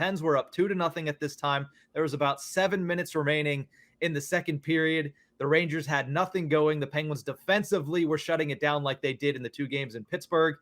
Pens were up 2-0 at this time. There was about 7 minutes remaining in the second period. The Rangers had nothing going. The Penguins defensively were shutting it down like they did in the 2 games in Pittsburgh.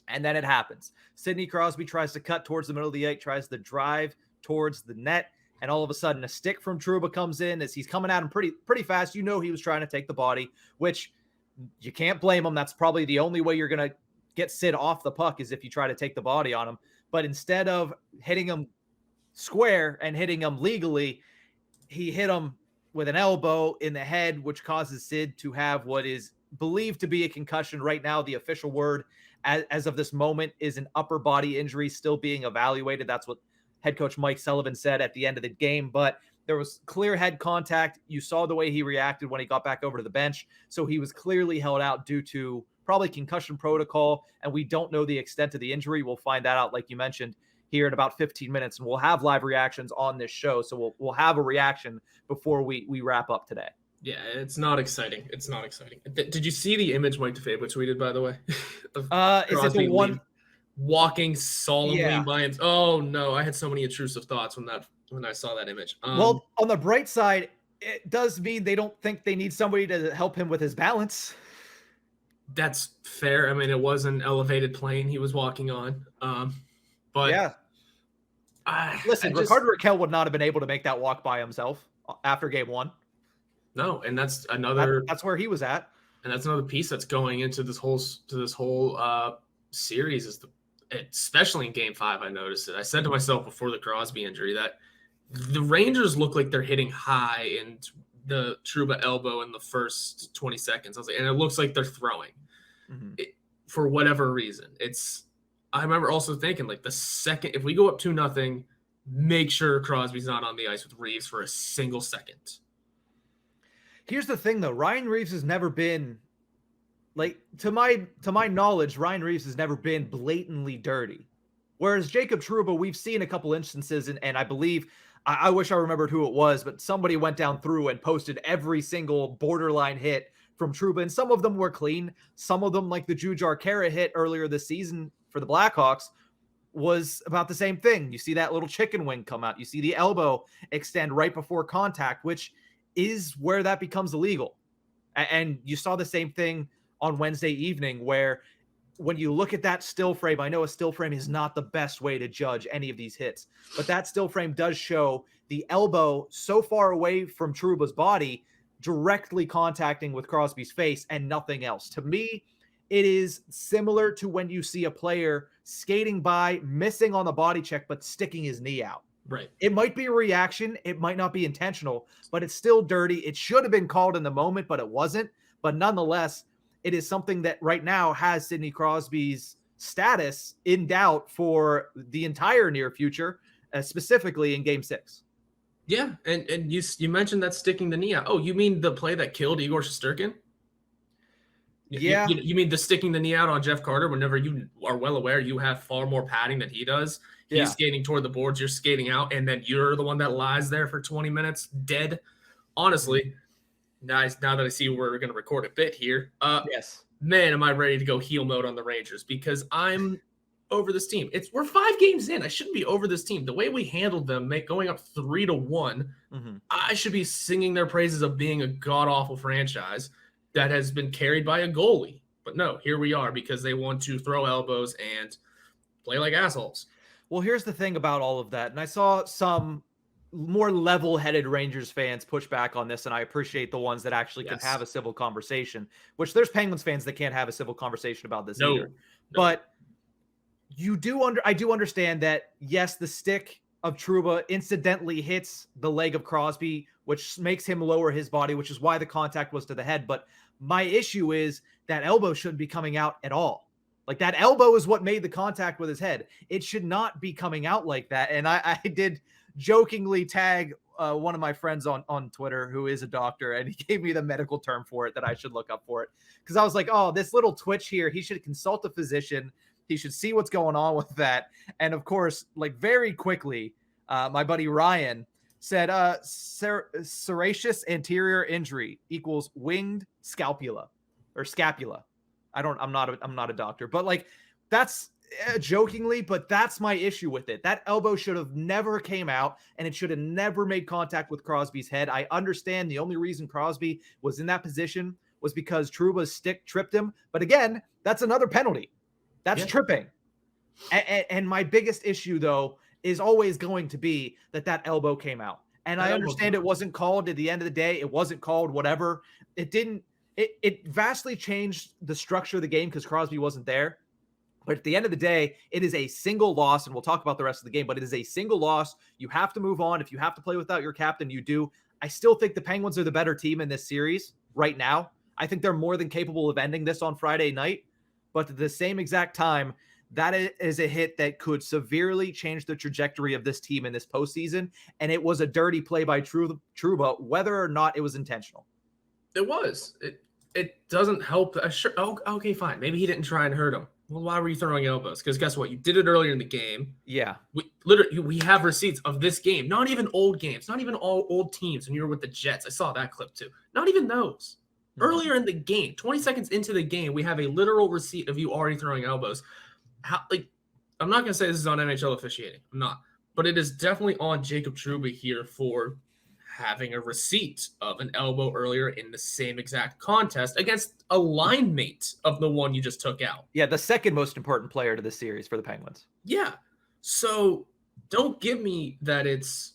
And then it happens. Sidney Crosby tries to cut towards the middle of the ice, tries to drive towards the net. And all of a sudden, a stick from Trouba comes in as he's coming at him pretty fast. You know he was trying to take the body, which you can't blame him. That's probably the only way you're going to get Sid off the puck is if you try to take the body on him. But instead of hitting him square and hitting him legally, he hit him with an elbow in the head, which causes Sid to have what is believed to be a concussion. Right now, the official word as of this moment is an upper body injury still being evaluated. That's what head coach Mike Sullivan said at the end of the game, but there was clear head contact. You saw the way he reacted when he got back over to the bench. So he was clearly held out due to probably concussion protocol, and we don't know the extent of the injury. We'll find that out, like you mentioned, here in about 15 minutes, and we'll have live reactions on this show. So we'll have a reaction before we wrap up today. Yeah, it's not exciting. It's not exciting. Did you see the image Mike DeFabo tweeted, by the way? Is it the one walking solemnly by him? Oh no, I had so many intrusive thoughts when I saw that image. Well, on the bright side, it does mean they don't think they need somebody to help him with his balance. That's fair. I mean, it was an elevated plane he was walking on. But yeah. Listen, Ricardo Raquel would not have been able to make that walk by himself after game 1. No, and that's another. That's where he was at, and that's another piece that's going into this whole series is especially in game 5. I noticed it. I said to myself before the Crosby injury that the Rangers look like they're hitting high in the Trouba elbow in the first 20 seconds. I was like, and it looks like they're throwing for whatever reason. I remember also thinking like the second if we go up 2-0, make sure Crosby's not on the ice with Reeves for a single second. Here's the thing, though. Ryan Reeves has never been, like, to my knowledge, Ryan Reeves has never been blatantly dirty. Whereas Jacob Trouba, we've seen a couple instances, and I believe, I wish I remembered who it was, but somebody went down through and posted every single borderline hit from Trouba, and some of them were clean. Some of them, like the Jujhar Khaira hit earlier this season for the Blackhawks, was about the same thing. You see that little chicken wing come out. You see the elbow extend right before contact, which is where that becomes illegal. And you saw the same thing on Wednesday evening where when you look at that still frame, I know a still frame is not the best way to judge any of these hits, but that still frame does show the elbow so far away from Trouba's body directly contacting with Crosby's face and nothing else. To me, it is similar to when you see a player skating by, missing on the body check, but sticking his knee out. Right. It might be a reaction. It might not be intentional, but it's still dirty. It should have been called in the moment, but it wasn't. But nonetheless, it is something that right now has Sidney Crosby's status in doubt for the entire near future, specifically in Game 6. Yeah, and you mentioned that sticking the knee out. Oh, you mean the play that killed Igor Shesterkin? Yeah. You mean the sticking the knee out on Jeff Carter whenever you are well aware you have far more padding than he does? He's skating toward the boards, you're skating out, and then you're the one that lies there for 20 minutes dead. Honestly, now that I see we're going to record a bit here, yes, man, am I ready to go heel mode on the Rangers because I'm over this team. We're 5 games in. I shouldn't be over this team. The way we handled them, going up 3-1, I should be singing their praises of being a god-awful franchise that has been carried by a goalie. But no, here we are because they want to throw elbows and play like assholes. Well, here's the thing about all of that. And I saw some more level-headed Rangers fans push back on this, and I appreciate the ones that actually can have a civil conversation, which there's Penguins fans that can't have a civil conversation about this either. No. But I do understand that, yes, the stick of Trouba incidentally hits the leg of Crosby, which makes him lower his body, which is why the contact was to the head. But my issue is that elbow shouldn't be coming out at all. Like, that elbow is what made the contact with his head. It should not be coming out like that. And I did jokingly tag one of my friends on Twitter who is a doctor, and he gave me the medical term for it that I should look up for it. Because I was like, oh, this little twitch here, he should consult a physician. He should see what's going on with that. And, of course, like, very quickly, my buddy Ryan said serraceous anterior injury equals winged scapula or scapula. I'm not a doctor, but like jokingly, but that's my issue with it. That elbow should have never came out, and it should have never made contact with Crosby's head. I understand the only reason Crosby was in that position was because Trouba's stick tripped him. But again, that's another penalty. That's tripping. And my biggest issue, though, is always going to be that elbow came out. And I understand it wasn't called at the end of the day. It wasn't called, whatever. It vastly changed the structure of the game because Crosby wasn't there. But at the end of the day, it is a single loss, and we'll talk about the rest of the game, but it is a single loss. You have to move on. If you have to play without your captain, you do. I still think the Penguins are the better team in this series right now. I think they're more than capable of ending this on Friday night. But at the same exact time, that is a hit that could severely change the trajectory of this team in this postseason. And it was a dirty play by Trouba, whether or not it was intentional. It was. It doesn't help. Sure. Oh, okay, fine. Maybe he didn't try and hurt him. Well, why were you throwing elbows? Because guess what? You did it earlier in the game. Yeah. We have receipts of this game. Not even old games. Not even all old teams when you were with the Jets. I saw that clip too. Not even those. Mm-hmm. Earlier in the game, 20 seconds into the game, we have a literal receipt of you already throwing elbows. I'm not going to say this is on NHL officiating. I'm not. But it is definitely on Jacob Trouba here for having a receipt of an elbow earlier in the same exact contest against a line mate of the one you just took out. Yeah, the second most important player to this series for the Penguins. Yeah. So don't give me that it's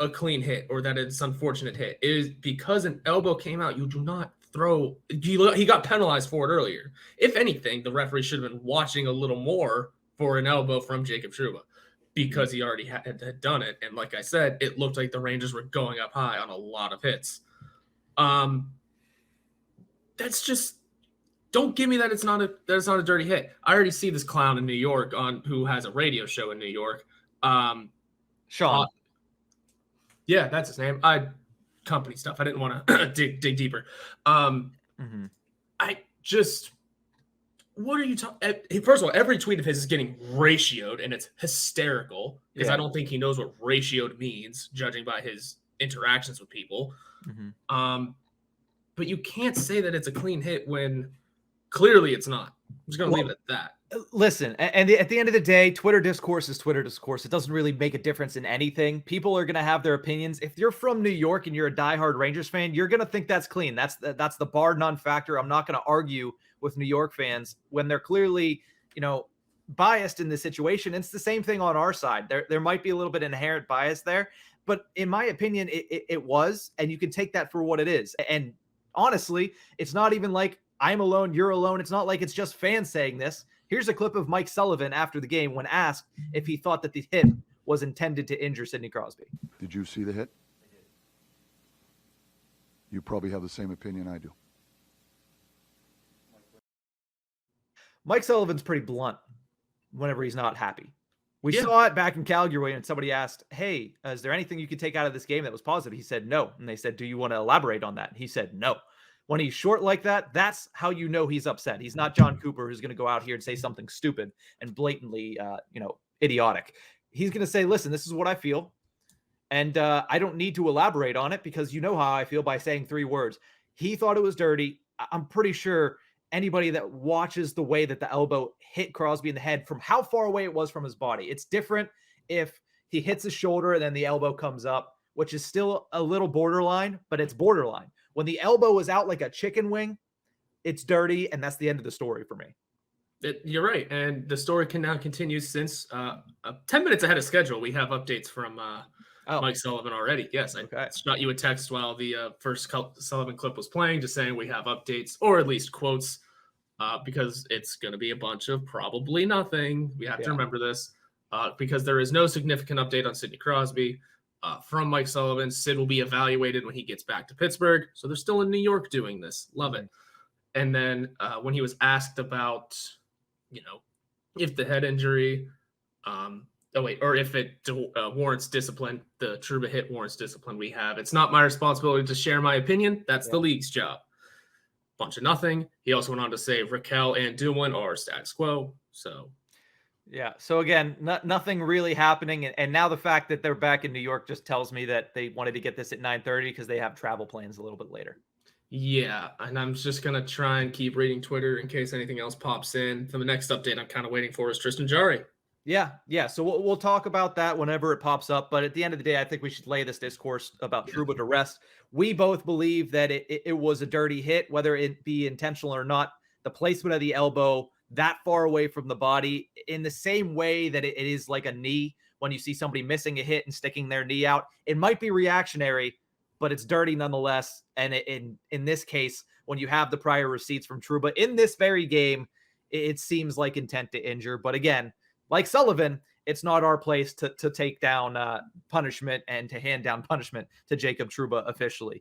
a clean hit or that it's unfortunate hit. It is because an elbow came out. You do not throw. He got penalized for it earlier. If anything, the referee should have been watching a little more for an elbow from Jacob Trouba, because he already had done it. And like I said, it looked like the Rangers were going up high on a lot of hits. That's just, don't give me that it's not a dirty hit. I already see this clown in New York who has a radio show in New York. Sean. Yeah, that's his name. Company stuff. I didn't want to dig deeper. What are you talking? First of all, every tweet of his is getting ratioed, and it's hysterical because I don't think he knows what ratioed means, judging by his interactions with people. But you can't say that it's a clean hit when clearly it's not. I'm just going to leave it at that. Listen, and at the end of the day, Twitter discourse is Twitter discourse. It doesn't really make a difference in anything. People are going to have their opinions. If you're from New York and you're a diehard Rangers fan, you're going to think that's clean. That's the bar none factor. I'm not going to argue with New York fans when they're clearly, biased in this situation. It's the same thing on our side. There might be a little bit inherent bias there, but in my opinion, it was, and you can take that for what it is. And honestly, it's not even like I'm alone, you're alone. It's not like it's just fans saying this. Here's a clip of Mike Sullivan after the game when asked if he thought that the hit was intended to injure Sidney Crosby. Did you see the hit? You probably have the same opinion I do. Mike Sullivan's pretty blunt whenever he's not happy. We saw it back in Calgary and somebody asked, hey, is there anything you could take out of this game that was positive? He said no. And they said, do you want to elaborate on that? And he said no. When he's short like that, that's how you know he's upset. He's not John Cooper who's going to go out here and say something stupid and blatantly, idiotic. He's going to say, listen, this is what I feel. And I don't need to elaborate on it because you know how I feel by saying 3 words. He thought it was dirty. I'm pretty sure anybody that watches the way that the elbow hit Crosby in the head from how far away it was from his body. It's different if he hits his shoulder and then the elbow comes up, which is still a little borderline, but it's borderline. When the elbow is out like a chicken wing, it's dirty, and that's the end of the story for me. You're right, and the story can now continue since 10 minutes ahead of schedule. We have updates from Mike Sullivan already. Yes, I shot you a text while the first Sullivan clip was playing, just saying we have updates, or at least quotes, because it's going to be a bunch of probably nothing. We have to remember this, because there is no significant update on Sidney Crosby. From Mike Sullivan, Sid will be evaluated when he gets back to Pittsburgh. So they're still in New York doing this. Love it. And then when he was asked about, if the head injury, or if it warrants discipline, the Trouba hit warrants discipline we have. It's not my responsibility to share my opinion. That's the league's job. Bunch of nothing. He also went on to say Raquel and Dumoulin are status quo. So. Yeah. So again, nothing really happening. And now the fact that they're back in New York just tells me that they wanted to get this at 9:30 because they have travel plans a little bit later. Yeah, and I'm just gonna try and keep reading Twitter in case anything else pops in. The next update I'm kind of waiting for is Tristan Jarry. Yeah. So we'll talk about that whenever it pops up. But at the end of the day, I think we should lay this discourse about Yeah. Trouba to rest. We both believe that it was a dirty hit, whether it be intentional or not. The placement of the elbow that far away from the body, in the same way that it is like a knee when you see somebody missing a hit and sticking their knee out. It might be reactionary, but it's dirty nonetheless. And in this case, when you have the prior receipts from Trouba in this very game, it seems like intent to injure. But again, like Sullivan, it's not our place to take down punishment and to hand down punishment to Jacob Trouba officially.